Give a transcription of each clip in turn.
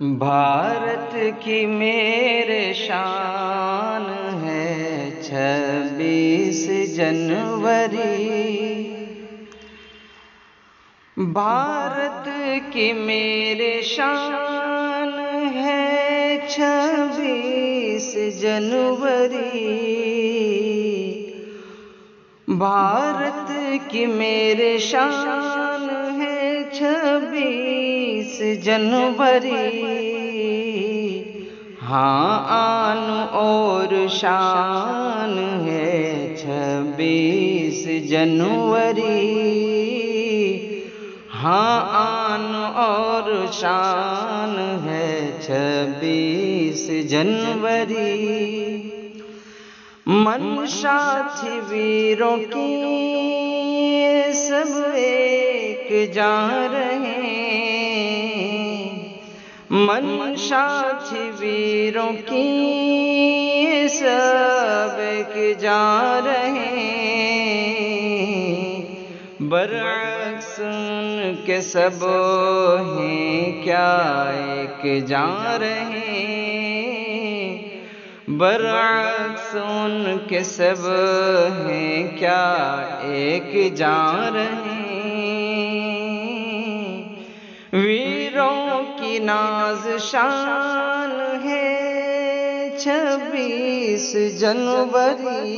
بھارت کی میرے شان ہے 26 جنوری۔ بھارت کی میرے شان ہے 26 جنوری۔ بھارت کی میرے شان ہے 26 جنوری۔ ہاں آن اور شان ہے 26 جنوری۔ ہاں آن اور شان ہے 26 جنوری۔ منشا تھی ویروں کی سب ایک جاں رہے۔ منشا تھی ویروں کی سب ایک جاں رہے۔ برعکس ان کے سب ہیں کیا ایک جاں رہے۔ برعکس ان کے سب ہیں کیا ایک جاں رہے۔ ویروں کی ناز شان ہے 26 جنوری۔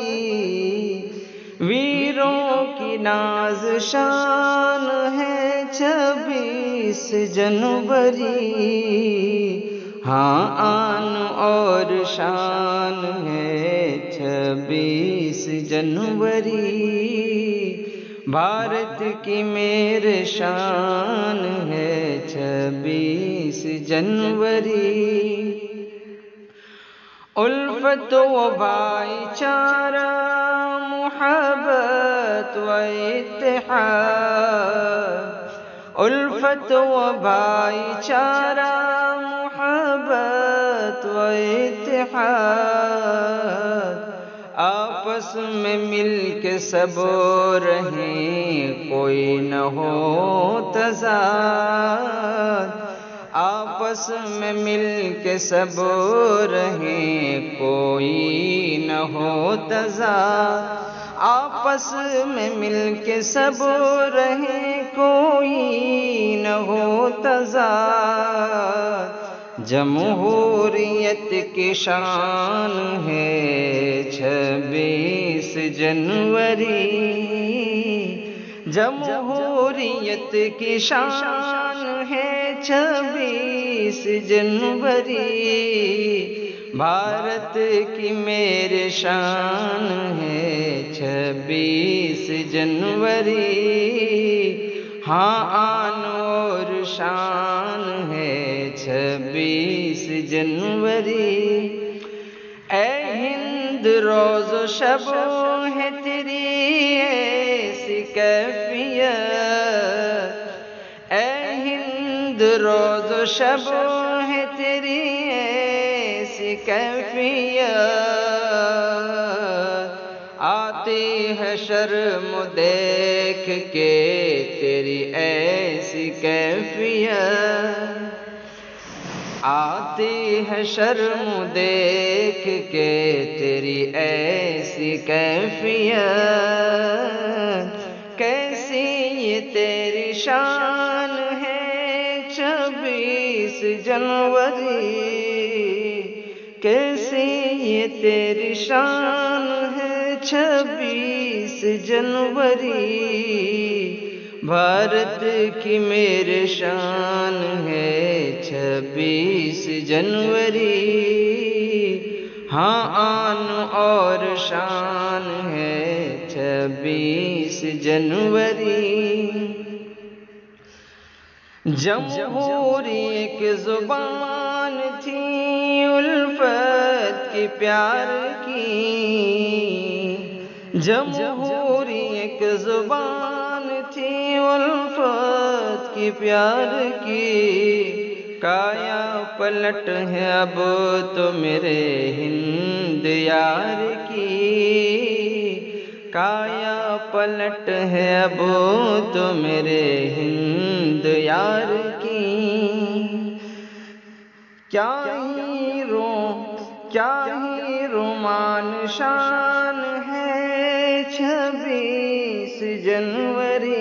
ویروں کی ناز شان ہے 26 جنوری۔ ہاں آن اور شان ہے 26 جنوری۔ بھارت کی میرے شان ہے 26 جنوری۔ الفت و بھائی چارہ، محبت و اتحاد۔ الفت و بھائی چارہ، محبت و اتحاد۔ آپس میں مل کے سب رہیں کوئی نہ ہو تضاد۔ آپس میں مل کے سب رہیں کوئی نہ ہو تضاد۔ آپس میں مل کے سب رہیں کوئی نہ ہو تضاد۔ جمہوریت کی شان ہے 26 جنوری۔ جمہوریت کی شان ہے 26 جنوری۔ بھارت کی میرے شان ہے 26 جنوری۔ ہاں آن اور شان ہے 26 جنوری۔ اے ہند روز و شب ہے تیری ایسی کیفیت۔ اے ہند روز و شب ہے تیری ایسی کیفیت۔ آتی ہے شرم دیکھ کے تیری ایسی کیفیت۔ آتی ہے شرم دیکھ کے تیری ایسی کیفیت۔ کیسی یہ تیری شان ہے 26 جنوری۔ کیسی یہ تیری شان ہے 26 جنوری۔ بھارت کی میرے شان ہے 26 جنوری۔ ہاں آن اور شان ہے 26 جنوری۔ جمہوری ایک زبان تھی الفت کی پیار کی۔ جمہوری ایک زبان تھی الفت کی پیار کی۔ کایا پلٹ ہے اب تو میرے ہند یار کی۔ کایا پلٹ ہے اب تو میرے ہند یار کی۔ کیا ہی رومان شان ہے 26 جنوری،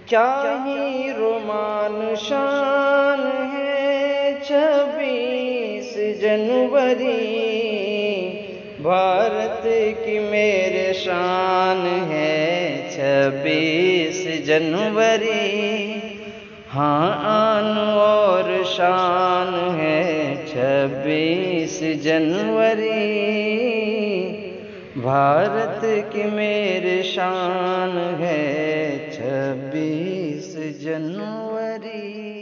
کیا ہی رومان شان ہے 26 جنوری، بھارت کی میرے شان ہے 26 جنوری، ہاں آن اور شان ہے 26 جنوری، بھارت کی میرے شان ہے 26 جنوری۔